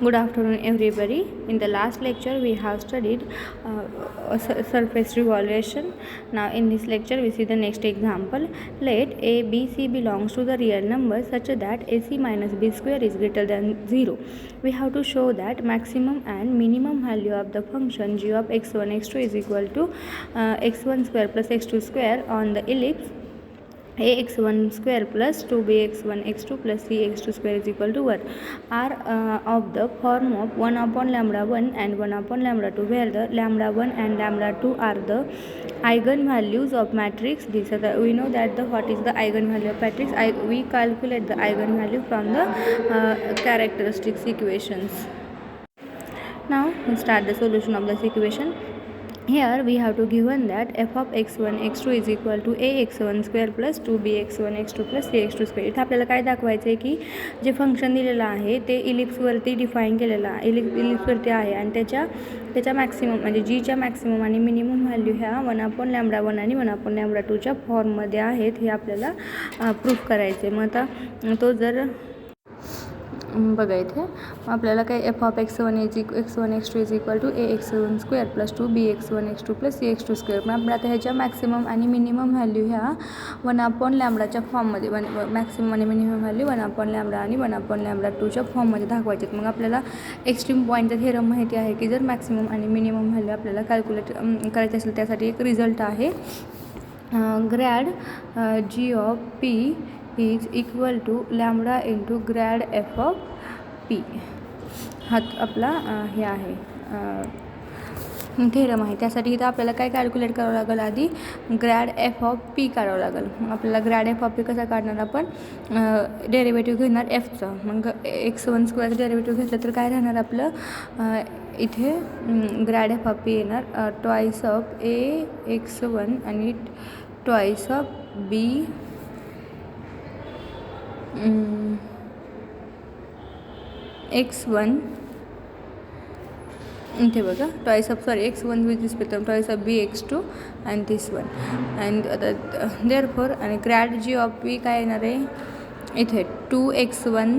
Good afternoon, everybody. In the last lecture, we have studied surface revolution. Now, in this lecture, we see the next example. Let a, b, c belongs to the real number such that ac minus b square is greater than 0. We have to show that maximum and minimum value of the function g of x1, x2 is equal to x1 square plus x2 square on the ellipse ax1 square plus 2bx1 x2 plus cx2 square is equal to 1 are of the form of 1 upon lambda 1 and 1 upon lambda 2, where the lambda 1 and lambda 2 are the eigenvalues of matrix. This is we know that what is the eigenvalue of matrix. We calculate the eigenvalue from the characteristics equations. Now we start the solution of this equation. Here we have to given that f of x1 x2 is equal to ax1 square plus 2bx1 x2 plus cx2 square. इथे आपल्याला काय दाखवायचं आहे की जे function दिलेलं आहे ते इलिप्सवरती डिफाईन केलेलं आहे, इलिप्सवरती आहे आणि त्याच्या मॅक्सिमम म्हणजे जीच्या मॅक्सिमम आणि मिनिमम व्हॅल्यू ह्या 1 अपॉन लॅम्बडा 1 आणि 1 अपॉन लॅम्बडा 2च्या फॉर्ममध्ये आहेत. हे आपल्याला प्रूफ करायचे. मग आता तो जर बघा इथे आपल्याला काय F of x1 x2 is equal to ax1 square plus 2bx1 x2 plus cx2 square. पण आपण आता ह्याच्या मॅक्सिमम आणि मिनिमम व्हॅल्यू ह्या 1 अपॉन लॅम्बडाच्या फॉर्ममध्ये मॅक्सिमम आणि मिनिमम व्हॅल्यू 1 अपॉन लॅम्बडा आणि 1 अपॉन लॅम्बडा 2च्या फॉर्ममध्ये दाखवायचे. मग आपल्याला एक्स्ट्रीम पॉईंटचा थेरम माहिती आहे की जर मॅक्सिमम आणि मिनिमम व्हॅल्यू आपल्याला कॅल्क्युलेट करायची असेल त्यासाठी एक रिझल्ट आहे grad g of p is equal to lambda into grad F of P. हा आपला हे आहे थेरम आहे. त्यासाठी इथं आपल्याला काय कॅल्क्युलेट करावं लागेल, आधी ग्रॅड एफ ऑफ पी काढावं लागेल. मग आपल्याला ग्रॅड एफ ऑफ पी कसा काढणार, आपण डेरिव्हेटिव्ह घेणार एफचं. मग x1 स्क्वेअर डेरिव्हेटिव्ह घेतलं तर काय राहणार आपलं, इथे ग्रॅड एफ ऑफ पी येणार ट्वाईस ऑफ ax1 आणि ट्वाईस ऑफ बी x1 इथे बघा twice of x1 with respect twice of bx2 and this one and therefore आणि ग्रॅड जी ऑफ पी काय येणार आहे इथे 2x1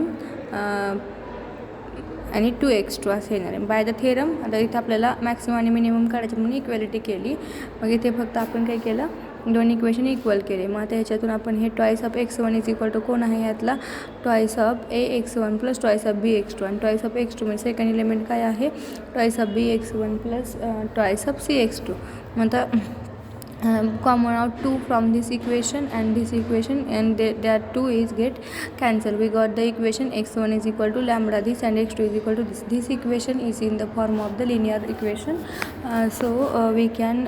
आणि 2x2 असं येणार आहे बाय द थेरम. आता इथे आपल्याला मॅक्सिमम आणि मिनिमम काढायचे म्हणून इक्वॅलिटी केली. मग इथे फक्त आपण काय केलं, दोन इक्वेशन इक्वल केले. मग आता ह्याच्यातून आपण हे twice of x1 is equal to कोण आहे यातला twice of ax1 plus twice of bx2 आणि ट्वाईस ऑफ x2 म्हणजे सेकंड एलिमेंट काय आहे twice of bx1 plus twice of cx2. मग आता common out 2 from this equation and there 2 is get cancel. We got the equation x1 is equal to lambda this and x2 is equal to this. This equation is in the form of the linear equation, so we can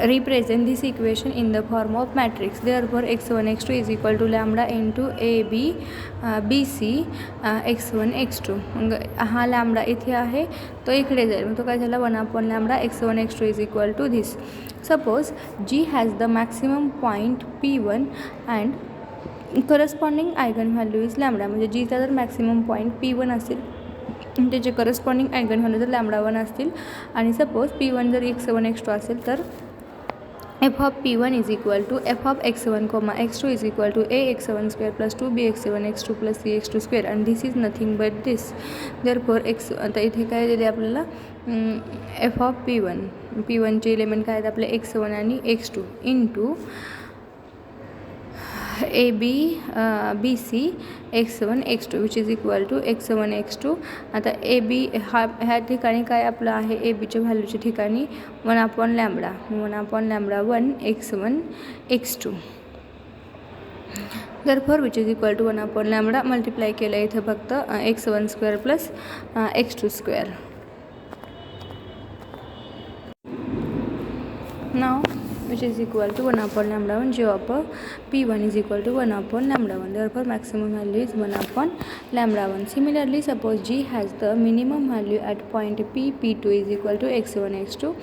represent this equation in the form of matrix. Therefore x1 x2 is equal to lambda into ab bc x1 x2. मग हा lambda इथे आहे तो इकडे जाईल, मग तो काय झाला 1 upon lambda x1 x2 is equal to this. Suppose g has the maximum point p1 and corresponding eigenvalue is lambda. म्हणजे जीचा जर मॅक्सिमम पॉईंट p1 असेल त्याचे करस्पॉन्डिंग आयगन व्हॅल्यू जर लॅम्बडा 1 असतील आणि सपोज p1 जर x1 x2 असेल तर f of p1 is equal to f of x1 comma x2 is equal to ax1 square plus 2bx1 x2 plus cx2 square and this is nothing but this. Therefore x आता इथे काय दिले आपल्याला f of p1 चे element काय आहेत आपले x1 आणि x2 into ab bc x1 x2 which is equal to x1 x2. आता ab ह्या ठिकाणी काय आपलं आहे abच्या व्हॅल्यूच्या ठिकाणी 1 upon lambda 1 x1 x2. therefore which is equal to 1 upon lambda multiply केलं इथं फक्त x1 square plus x2 square. नाव which is equal to 1 upon lambda 1 g of p1 is equal to 1 upon lambda 1. Therefore maximum value is 1 upon lambda 1. Similarly, suppose g has the minimum value at point p, p2 is equal to x1 x2,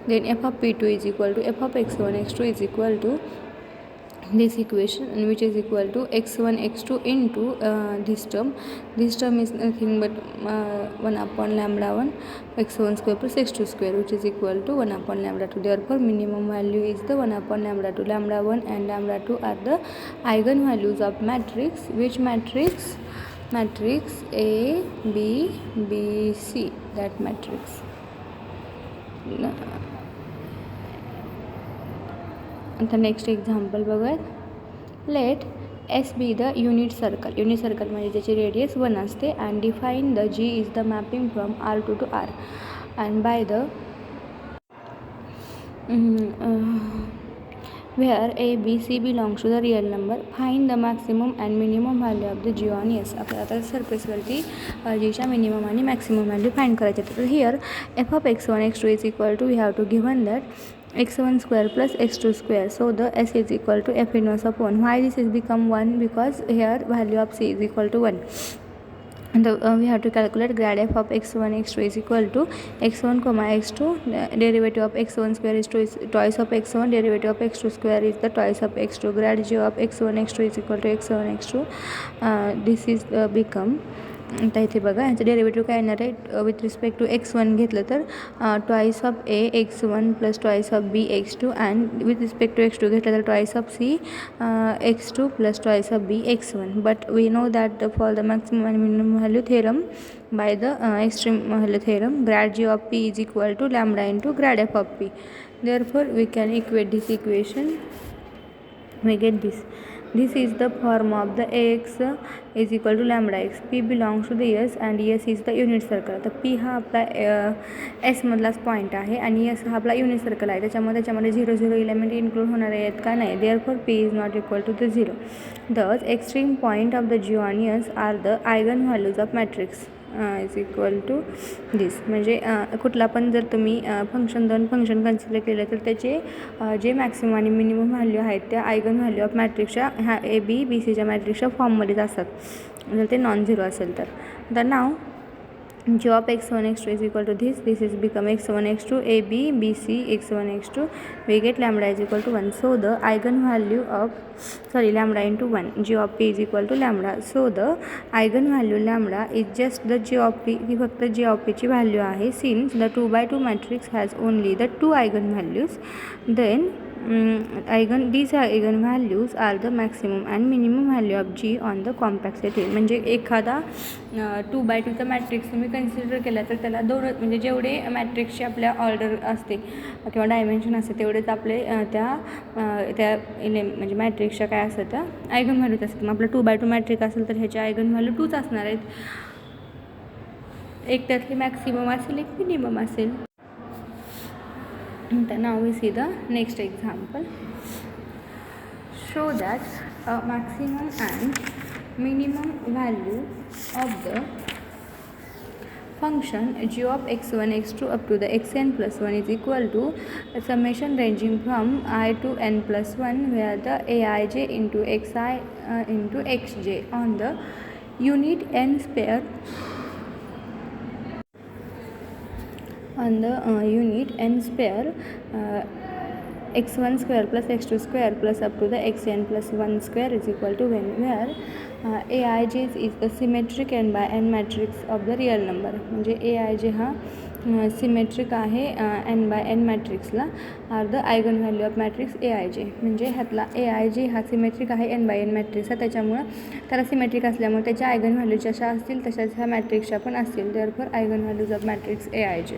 then f of p2 is equal to f of x1 x2 is equal to this equation, and which is equal to x1 x2 into this term is nothing but 1 upon lambda 1 x1 square plus x2 square, which is equal to 1 upon lambda 2. Therefore minimum value is the 1 upon lambda 2. Lambda 1 and lambda 2 are the eigen values of matrix. Which matrix? matrix A B B C, that matrix. आता next example बघा. Let S be the unit circle. Unit circle म्हणजे ज्याची radius 1 असते. And define the G is the mapping from R to R and by the where A, B, C belongs to the real number. Find the maximum and minimum value of the G on S. आपल्याला आता सरफेसवरती जीच्या minimum आणि maximum value find करायचे. तर here F of x1 x2 is equal to, we have to given that x1 square plus x2 square. So the S is equal to F inverse upon. Why this is become 1? Because here value of C is equal to 1. And we have to calculate grad f of x1 x2 is equal to x1 comma x2, derivative of x1 square is twice of x1, derivative of x2 square is the twice of x2. Grad g of x1 x2 is equal to x1 x2. This is become, आता इथे बघा ह्याचं derivative काय येणार आहे. With respect to x1 घेतलं तर twice of a x1 plus twice of b x2 and with respect to x2 घेतलं तर twice of c x2 plus twice of b x1. But we know that for the maximum and minimum value theorem by the extreme value theorem, grad g of p is equal to lambda into grad f of p. Therefore we can equate this equation. We get this. This is the form of the ax is equal to lambda x. P belongs to the S and S is the unit circle. तर P हा आपला S मधलाच point आहे आणि S हा आपला unit circle आहे. त्याच्यामध्ये 0 0 element include होणार आहेत का नाही. Therefore P is not equal to the 0. Thus extreme point of the G on S are the eigen values of matrix is equal to this. म्हणजे कुठला पण जर तुम्ही दोन फंक्शन कन्सिडर केलं तर त्याचे जे मॅक्सिमम आणि मिनिमम व्हॅल्यू आहेत त्या आयगन व्हॅल्यू ऑफ मॅट्रिक्सच्या ह्या ए बी बी सीच्या मॅट्रिक्सच्या फॉर्ममध्येच असतात जर ते नॉन झिरो असेल तर. नाव G of x1 x2 is equal to this is become x1 x2 a b b c x1 x2. We get lambda is equal to 1. So the eigenvalue of lambda into 1, G of p is equal to lambda. So the eigenvalue lambda is just the G of p, ही फक्त G of p ची value आहे. Since the 2x2 matrix has only the 2 eigenvalues, then these eigenvalues are the maximum and minimum value of G on the compact set. म्हणजे एखादा 2x2चा matrix तुम्ही consider केला तर त्याला म्हणजे जेवढे मॅट्रिक्सचे आपल्या ऑर्डर असते किंवा डायमेन्शन असते तेवढेच आपले त्या म्हणजे मॅट्रिक्सच्या काय असतं त्या आयगन व्हॅल्यूज असतात. मग आपलं 2x2 मॅट्रिक असेल तर ह्याच्या आयगन व्हॅल्यू 2च असणार आहेत. एक त्यातली मॅक्सिमम असेल एक मिनिमम असेल. Now we see the next example. Show that a maximum and minimum value of the function g of x1 x2 up to the xn plus 1 is equal to a summation ranging from I to n plus 1 where the aij into xi into xj on the unit n sphere on the unit n sphere x1 square plus x2 square plus up to the xn plus 1 square is equal to 1 where aij is the symmetric n by n matrix of the real number. म्हणजे aij हा symmetric आहे n by n मॅट्रिक्सला are the eigen value of matrix aij. म्हणजे ह्यातला aij हा symmetric आहे n by n मॅट्रिक्सचा. त्याच्यामुळं त्याला सिमेट्रिक असल्यामुळे त्याच्या आयगन व्हॅल्यू जशा असतील तशाच ह्या मॅट्रिक्सच्या पण असतील. Therefore eigen values of matrix aij.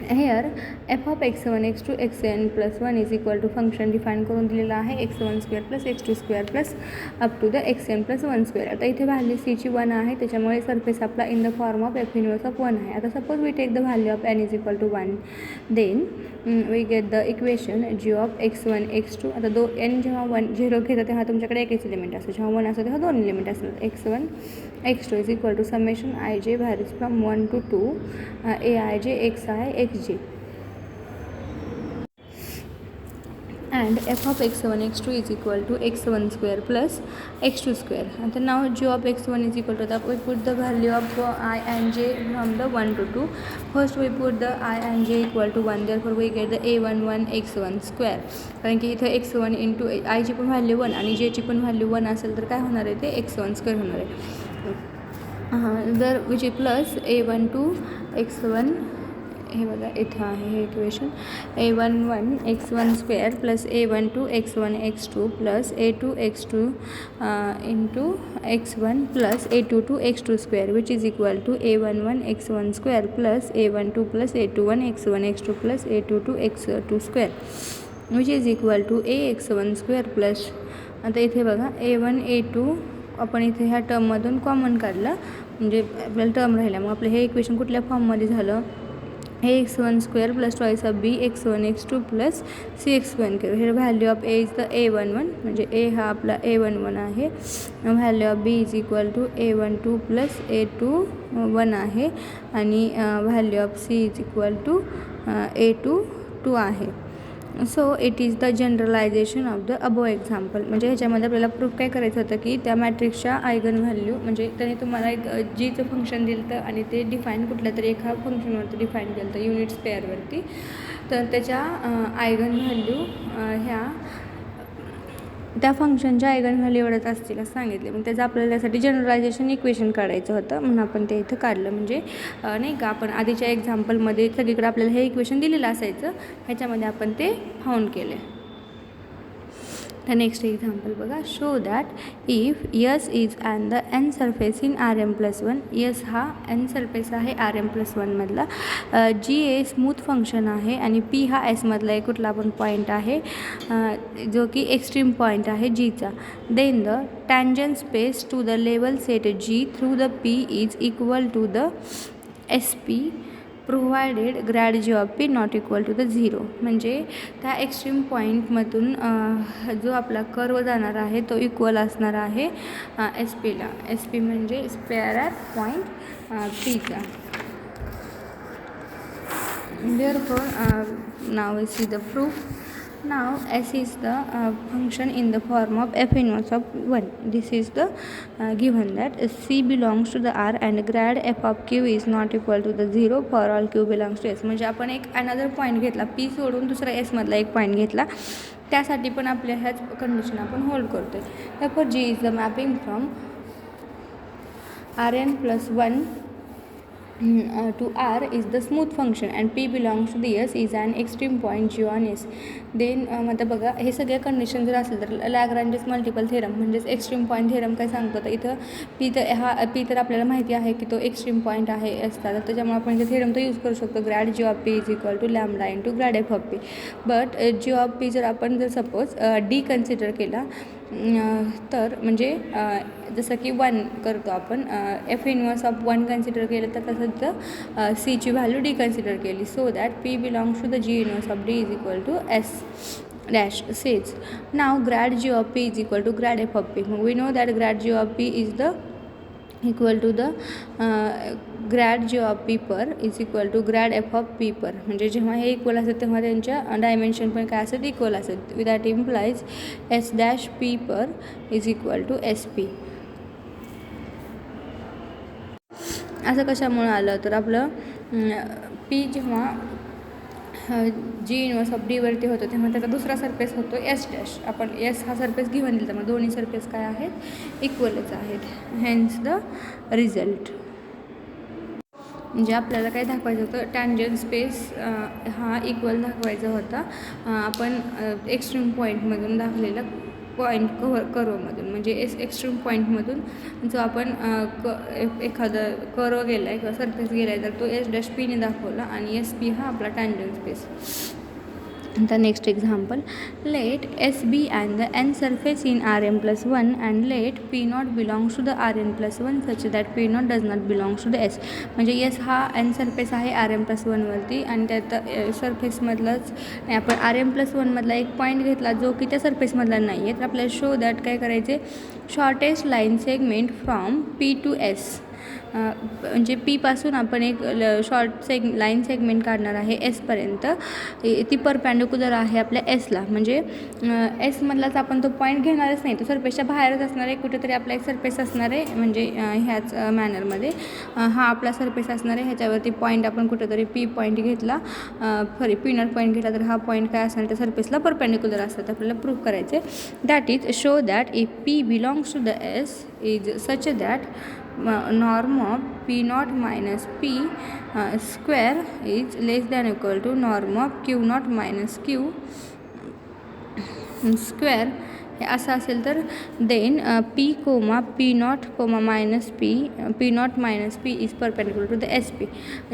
Here f of x1 x2 xn plus 1 is equal to function define करून दिलेला आहे x1 स्क्वेअर प्लस x2 स्क्वेअर plus up to the xn plus 1 square. आता इथे व्हॅल्यू c ची 1 आहे त्याच्यामुळे surface आपला in the form of f inverse of 1 आहे. आता suppose we take the value of n is equal to 1 then we get the equation g of x1 x2. आता n जेव्हा 0 घेतात तेव्हा तुमच्याकडे एकच एलिमेंट असतं, जेव्हा 1 असतं तेव्हा 2 एलिमेंट असतात. x1 x2 is equal to summation ij varies from 1 to 2 aij xi xj and f of x1 x2 is equal to x1 square plus x2 square. And now g of x1 is equal to that we put the value of I and j from the 1 to 2. First we put the I and j equal to 1, therefore we get the a11 x1 square. कारण की इथे x1 into I ची पण value 1 आणि j ची पण value 1 असेल तर काय होणार आहे ते x1 स्क्वेअर होणार आहे. जर विच प्लस a12 x1 हे बघा इथं आहे हे equation a11 x1 square plus a12 x1 x2 plus a2 x2 into x1 plus a22 x2 square which is equal to a11 x1 square plus a12 plus a21 x1 x2 plus a22 x2 square which is equal to ax1 square plus आता इथे बघा a1 a2 आपण इथे ह्या टर्ममधून common काढलं म्हणजे आपल्याला term राहिला मग आपलं हे इक्वेशन कुठल्या फॉर्ममध्ये झालं ax1 square plus twice of b x1 x2 plus cx1 केलं हे value of a is the a11 म्हणजे a हा आपला a11 आहे value of b is equal to a12 plus a21 आहे आणि value of c is equal to a22 आहे. So it is the generalisation of the above example म्हणजे ह्याच्यामध्ये आपल्याला प्रूफ काय करायचं होतं की त्या मॅट्रिक्सच्या आयगन व्हॅल्यू म्हणजे त्याने तुम्हाला एक जीचं फंक्शन दिलं होतं आणि ते डिफाईन कुठल्या तरी एका फंक्शनवरती डिफाईन केलं होतं युनिट स्पेअरवरती तर त्याच्या आयगन व्हॅल्यू ह्या त्या फंक्शनच्या आयगन व्हॅल्यू एवढंच असतील असं सांगितले मग त्याचं आपल्याला त्यासाठी जनरलायझेशन इक्वेशन काढायचं होतं म्हणून आपण ते इथं काढलं म्हणजे नाही का आपण आधीच्या एक्झाम्पलमध्ये सगळीकडे आपल्याला हे इक्वेशन दिलेलं असायचं ह्याच्यामध्ये आपण ते फाउंड केले. The next example बघा show that if S is and the n surface in Rm+1 S हा n surface आहे Rm+1 मधला G हे स्मूथ फंक्शन आहे आणि P हा S मधला एक कुठला पण पॉईंट आहे जो की एक्स्ट्रीम पॉईंट आहे Gचा then the tangent space to the level set G through the P is equal to the SP provided grad G of P not equal to the zero म्हणजे त्या एक्स्ट्रीम पॉईंटमधून जो आपला curve जाणार आहे तो equal असणार आहे एस पीला एस पी म्हणजे स्पेअर ॲट पॉईंट पीचा. Therefore, now we see the proof. Now S is the function in the form of f inverse of 1. This is the given that C belongs to the R and grad f of Q is not equal to the 0 for all Q belongs to S. म्हणजे आपण एक another point घेतला P सोडून दुसरा S मधला एक point घेतला त्यासाठी पण आपल्या ह्याच कंडिशन आपण होल्ड करतोय. Therefore G is the mapping from Rn+1 to R is the smooth function and P belongs to the S is an extreme point G on S. Then मतलब बघा हे सगळे कंडिशन जर असेल तर लॅग्रांजेस मल्टिपल थेरम म्हणजेच extreme point theorem काय सांगतो तर इथं पी तर आपल्याला माहिती आहे की तो एक्स्ट्रीम पॉईंट आहे असतात त्याच्यामुळे आपण इथे थेरम तर यूज करू शकतो grad G of P is equal to lambda into grad F of P. But G of P जर आपण जर सपोज डी कन्सिडर केला तर म्हणजे जसं की 1 करतो आपण एफ इनवर्स ऑफ 1 कन्सिडर केलं तर तसंच सीची व्हॅल्यू डी कन्सिडर केली so that P belongs to the G inverse of D is equal to S dash says now grad g of p is equal to grad f of p. We know that grad g of p is the equal to the grad g of p per is equal to grad f of p per म्हणजे जेव्हा हे equal असेल तेव्हा त्यांच्या dimension पण काय असेल equal असेल that implies S dash P पर is equal to S P. असं कशामुळे आलं तर आपलं पी जेव्हा जी इनवर्स ऑफ डीवरती होतो तेव्हा त्याचा दुसरा सरफेस होतो एस डॅश आपण एस हा सरफेस घेऊन दिला त्यामुळे दोन्ही सरफेस काय आहेत इक्वलच आहेत हेन्स द रिझल्ट. म्हणजे आपल्याला काय दाखवायचं होतं टँजंट स्पेस हा इक्वल दाखवायचा होता आपण एक्स्ट्रीम पॉईंटमधून दाखवलेला पॉईंट कर्वमधून म्हणजे एक्स्ट्रीम पॉईंटमधून जो आपण एखादं कर्व गेला आहे किंवा सरफेस गेला आहे तर तो एस डॅश पीने दाखवला आणि एस पी हा आपला tangent space. The next example, let S be and the n surface in Rm+1 and let P naught belongs to the Rn+1 such that P naught does not belongs to the S. म्हणजे S हा n surface आहे Rm+1 वरती आणि त्यात सरफेसमधलाच आपण Rm+1 मधला एक point घेतला जो की त्या सरफेसमधला नाही आहे तर आपल्याला शो दॅट काय करायचे shortest line segment from P to S म्हणजे पीपासून आपण एक लाईन सेगमेंट काढणार आहे एसपर्यंत ती परपॅन्डिक्युलर आहे आपल्या एसला म्हणजे एसमधलाच आपण तो पॉईंट घेणारच नाही तो सरफेसच्या बाहेरच असणार आहे कुठेतरी आपला एक सरफेस असणार आहे म्हणजे ह्याच मॅनरमध्ये हा आपला सरफेस असणार आहे ह्याच्यावरती पॉईंट आपण कुठेतरी पी पॉईंट घेतला पी नॉट पॉईंट घेतला तर हा पॉईंट काय असणार त्या सरफेसला परपॅन्डिक्युलर असतात आपल्याला प्रूव्ह करायचे that is show that if P belongs to the S is such that norm of P naught minus P square is less than equal to norm of Q naught minus Q स्क्वेअर हे असं असेल तर then P comma P naught comma minus P naught minus P is perpendicular to the S P.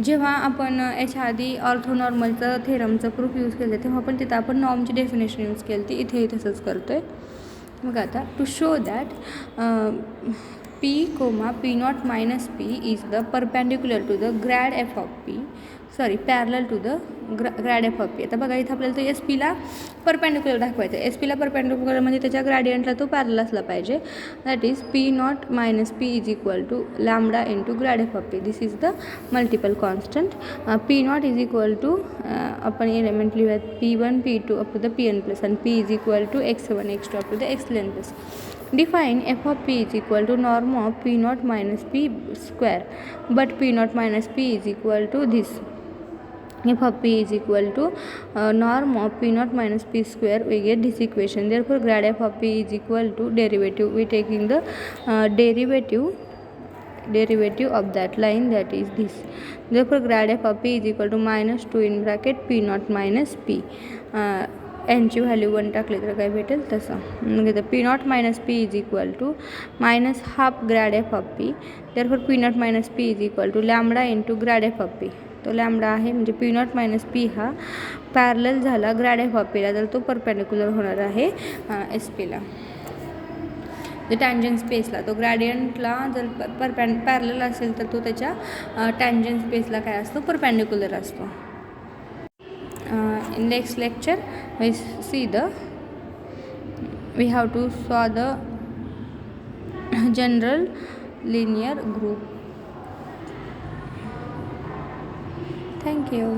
जेव्हा आपण याच्या आधी ऑर्थोनॉर्मलचं थेरमचं proof use केलं तेव्हा पण तिथं आपण नॉर्मची डेफिनेशन यूज केली ती इथेही तसंच करतो आहे. मग आता to show that P comma P naught minus P is the perpendicular to the grad F of P parallel to the grad F of P. आता बघा इथं आपल्याला तो एस पीला परपेंडिक्युलर दाखवायचं आहे. एस पीला परपेंडिक्युलर म्हणजे त्याच्या ग्रॅडियंटला तो पॅरल असला पाहिजे. That is P naught minus P is equal to lambda into grad F of P. This is the multiple constant. P naught is equal to आपण एलिमेंट लिहूयात P1 P2 up to the Pn plus आणि P is equal to x1 x2 up to the xn plus. Define f of p is equal to norm of p naught minus p square, but p naught minus p is equal to this. F of p is equal to norm of p naught minus p square, we get this equation. Therefore grad f of p is equal to derivative, we taking the derivative of that line, that is this. Therefore grad f of p is equal to minus 2 in bracket p naught minus p. यांची value 1 टाकली तर काय भेटेल तसं. मग P naught minus P is equal to minus half grad F of P. Therefore P naught minus P is equal to lambda into grad F of P. तो lambda आहे म्हणजे पी नॉट मायनस पी हा parallel झाला grad F of पीला तर तो perpendicular होणार आहे एस पीला. जे टँजंट स्पेसला तो ग्रॅडियंटला जर पॅरलल असेल तर तो त्याच्या टँजंट स्पेसला काय असतो परपेंडिक्युलर असतो. In next lecture we have to solve the general linear group. Thank you.